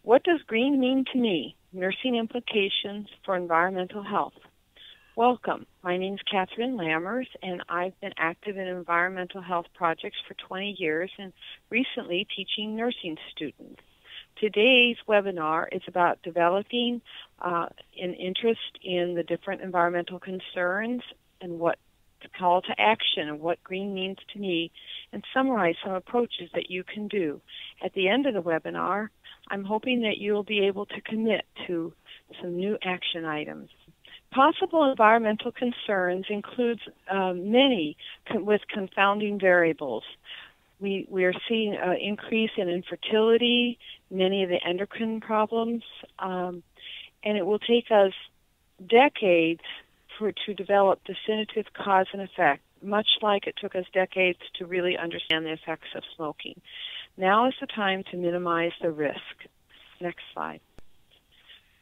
What does green mean to me? Nursing implications for environmental health. Welcome. My name is Catherine Lammers, and I've been active in environmental health projects for 20 years and recently teaching nursing students. Today's webinar is about developing an interest in the different environmental concerns and what the call to action and what green means to me, and summarize some approaches that you can do. At the end of the webinar, I'm hoping that you'll be able to commit to some new action items. Possible environmental concerns includes many with confounding variables. We are seeing an increase in infertility, many of the endocrine problems, and it will take us decades to develop definitive cause and effect, much like it took us decades to really understand the effects of smoking. Now is the time to minimize the risk. Next slide.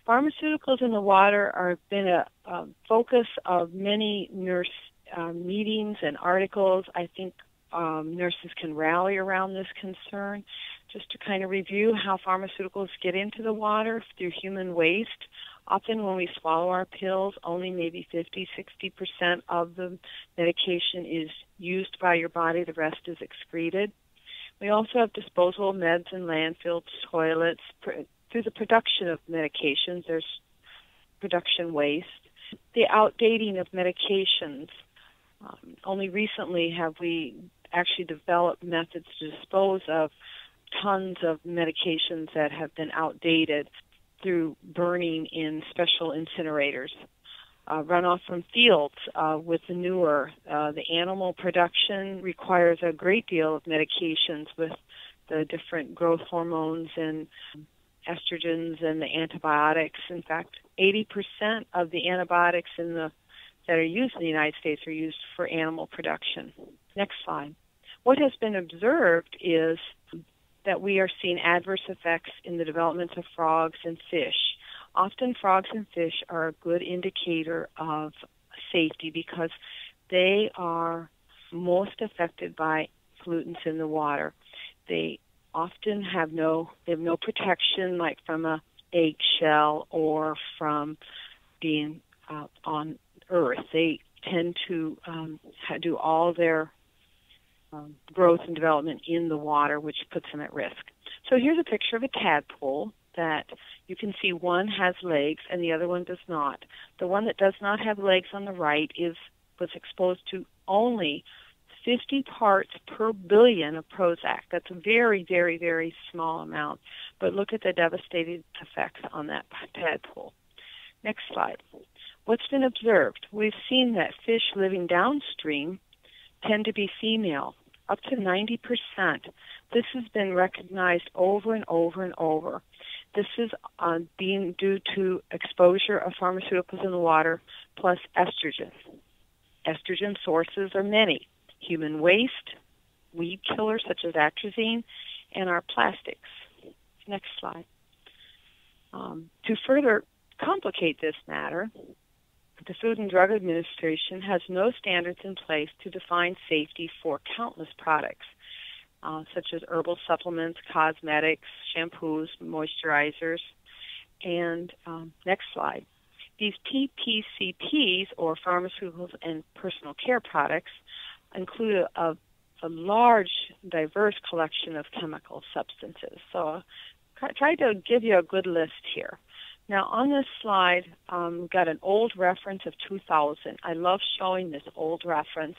Pharmaceuticals in the water have been a focus of many nurse meetings and articles. I think nurses can rally around this concern. Just to kind of review how pharmaceuticals get into the water through human waste. Often when we swallow our pills, only maybe 50–60% of the medication is used by your body. The rest is excreted. We also have disposable meds in landfills, toilets. Through the production of medications, there's production waste. The outdating of medications. Only recently have we actually developed methods to dispose of tons of medications that have been outdated through burning in special incinerators. Runoff from fields with manure. The animal production requires a great deal of medications with the different growth hormones and estrogens and the antibiotics. In fact, 80% of the antibiotics that are used in the United States are used for animal production. Next slide. What has been observed is that we are seeing adverse effects in the development of frogs and fish. Often frogs and fish are a good indicator of safety because they are most affected by pollutants in the water. They often have no protection, like from an eggshell or from being on Earth. They tend to do all their growth and development in the water, which puts them at risk. So here's a picture of a tadpole that you can see one has legs and the other one does not. The one that does not have legs on the right was exposed to only 50 parts per billion of Prozac. That's a very, very, very small amount. But look at the devastating effects on that tadpole. Next slide. What's been observed? We've seen that fish living downstream tend to be female, up to 90%. This has been recognized over and over and over. This is being due to exposure of pharmaceuticals in the water plus estrogen. Estrogen sources are many. Human waste, weed killers such as atrazine, and our plastics. Next slide. To further complicate this matter, the Food and Drug Administration has no standards in place to define safety for countless products, such as herbal supplements, cosmetics, shampoos, moisturizers. And next slide. These PPCPs, or pharmaceuticals and personal care products, include a large, diverse collection of chemical substances. So I tried to give you a good list here. Now, on this slide, we've got an old reference of 2000. I love showing this old reference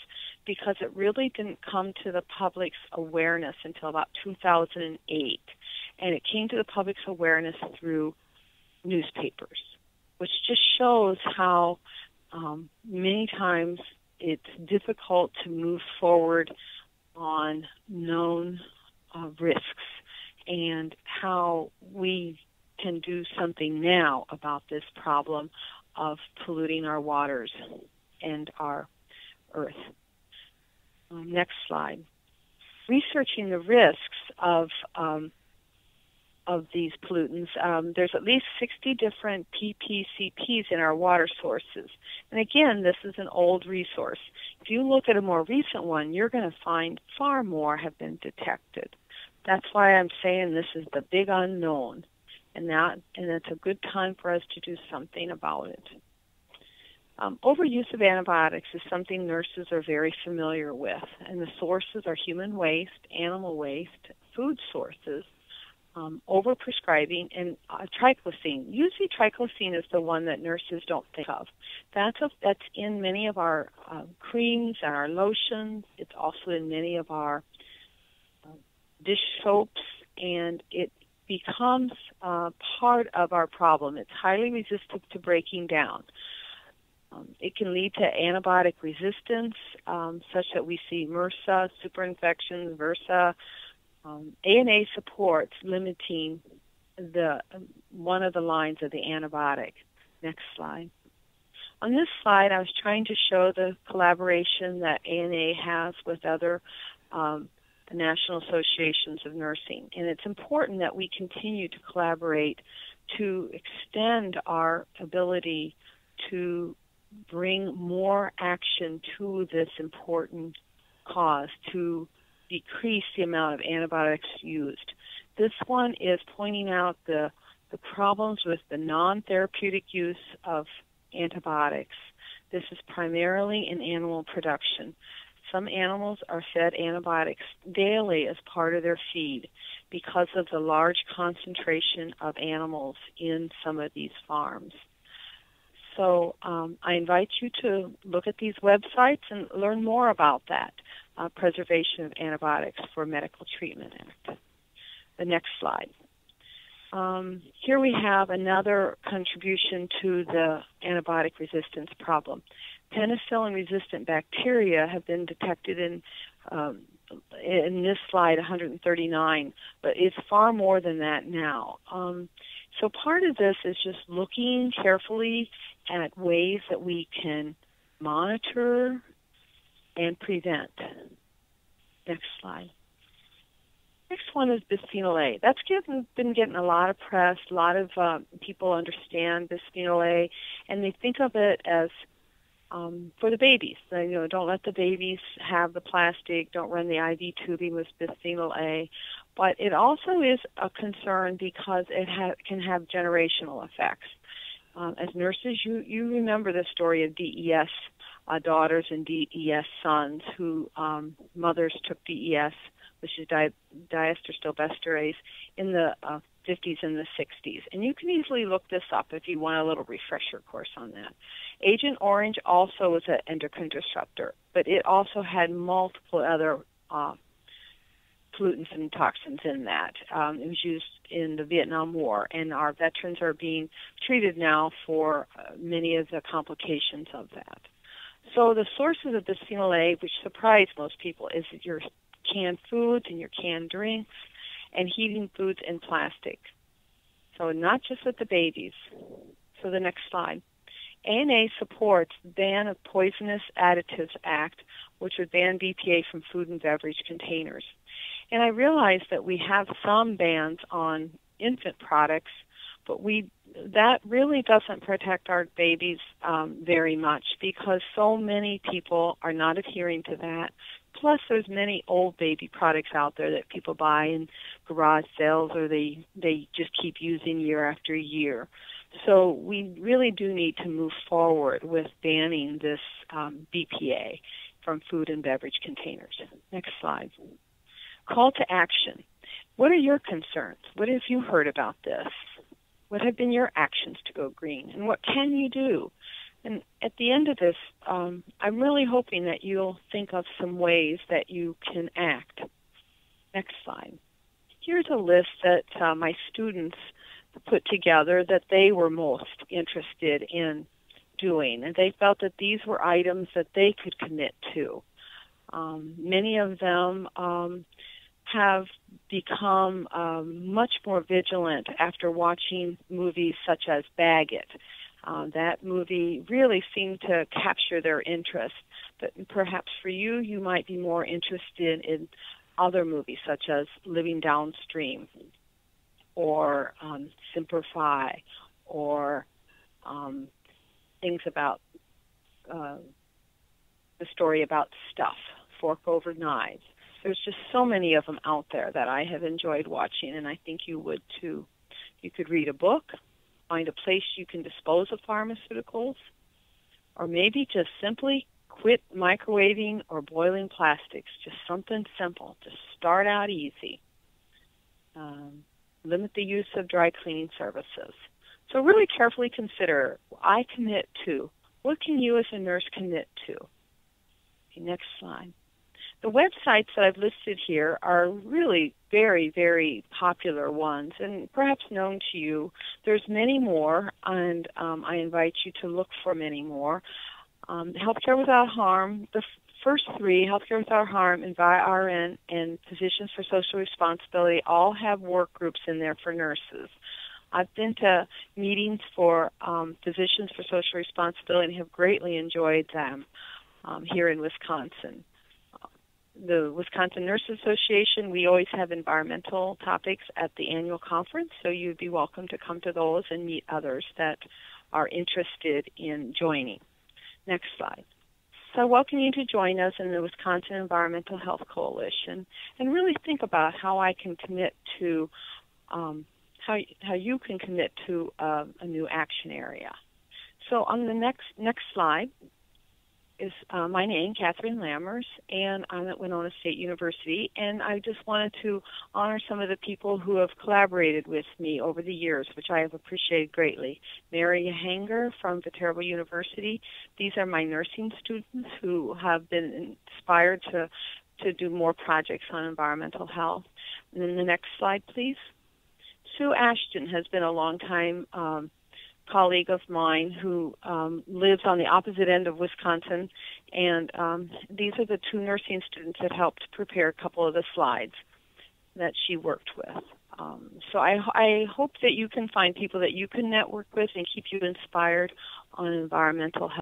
because it really didn't come to the public's awareness until about 2008. And it came to the public's awareness through newspapers, which just shows how many times it's difficult to move forward on known risks and how we can do something now about this problem of polluting our waters and our earth. Next slide. Researching the risks of these pollutants, there's at least 60 different PPCPs in our water sources. And again, this is an old resource. If you look at a more recent one, you're going to find far more have been detected. That's why I'm saying this is the big unknown. and it's a good time for us to do something about it. Overuse of antibiotics is something nurses are very familiar with, and the sources are human waste, animal waste, food sources, overprescribing, and triclosine. Usually triclosine is the one that nurses don't think of. That's in many of our creams and our lotions. It's also in many of our dish soaps, and it becomes part of our problem. It's highly resistant to breaking down. It can lead to antibiotic resistance, such that we see MRSA, superinfections, VRSA. ANA supports limiting one of the lines of the antibiotic. Next slide. On this slide, I was trying to show the collaboration that ANA has with other national associations of nursing. And it's important that we continue to collaborate to extend our ability to bring more action to this important cause, to decrease the amount of antibiotics used. This one is pointing out the problems with the non-therapeutic use of antibiotics. This is primarily in animal production. Some animals are fed antibiotics daily as part of their feed because of the large concentration of animals in some of these farms. So I invite you to look at these websites and learn more about that, Preservation of Antibiotics for Medical Treatment Act. The next slide. Here we have another contribution to the antibiotic resistance problem. Penicillin-resistant bacteria have been detected in this slide, 139, but it's far more than that now. So part of this is just looking carefully at ways that we can monitor and prevent. Next slide. Next one is bisphenol A. That's been getting a lot of press. A lot of people understand bisphenol A, and they think of it as for the babies. They, don't let the babies have the plastic. Don't run the IV tubing with bisphenol A. But it also is a concern because it can have generational effects. As nurses, you remember the story of DES daughters and DES sons who mothers took DES, which is diesterstolbesterase, in the 50s and the 60s. And you can easily look this up if you want a little refresher course on that. Agent Orange also was an endocrine disruptor, but it also had multiple other pollutants and toxins in that. It was used in the Vietnam War, and our veterans are being treated now for many of the complications of that. So the sources of bisphenol A, which surprise most people, is your canned foods and your canned drinks and heating foods and plastic. So not just with the babies. So the next slide. ANA supports the Ban of Poisonous Additives Act, which would ban BPA from food and beverage containers. And I realize that we have some bans on infant products, but that really doesn't protect our babies very much because so many people are not adhering to that. Plus, there's many old baby products out there that people buy in garage sales or they just keep using year after year. So we really do need to move forward with banning this BPA from food and beverage containers. Next slide. Call to action. What are your concerns? What have you heard about this? What have been your actions to go green? And what can you do? And at the end of this, I'm really hoping that you'll think of some ways that you can act. Next slide. Here's a list that my students put together that they were most interested in doing, and they felt that these were items that they could commit to. Many of them have become much more vigilant after watching movies such as Bag It. That movie really seemed to capture their interest, but perhaps for you, you might be more interested in other movies such as Living Downstream or Simplify or things about the story about Stuff, Fork Over Knives. There's just so many of them out there that I have enjoyed watching, and I think you would too. You could read a book, find a place you can dispose of pharmaceuticals, or maybe just simply quit microwaving or boiling plastics. Just something simple. Just start out easy. Limit the use of dry cleaning services. So really carefully consider, I commit to. What can you as a nurse commit to? Okay, next slide. The websites that I've listed here are really very, very popular ones and perhaps known to you. There's many more, and I invite you to look for many more. Healthcare Without Harm, the first three, Healthcare Without Harm, EnviRN, and Physicians for Social Responsibility, all have work groups in there for nurses. I've been to meetings for Physicians for Social Responsibility and have greatly enjoyed them here in Wisconsin. The Wisconsin Nurses Association, we always have environmental topics at the annual conference, so you'd be welcome to come to those and meet others that are interested in joining. Next slide. So I welcome you to join us in the Wisconsin Environmental Health Coalition and really think about how I can commit to, how you can commit to a new action area. So on the next slide is my name, Catherine Lammers, and I'm at Winona State University, and I just wanted to honor some of the people who have collaborated with me over the years, which I have appreciated greatly. Mary Hanger from Viterbo University. These are my nursing students who have been inspired to do more projects on environmental health. And then the next slide, please. Sue Ashton has been a long time colleague of mine who lives on the opposite end of Wisconsin, and these are the two nursing students that helped prepare a couple of the slides that she worked with. So I hope that you can find people that you can network with and keep you inspired on environmental health.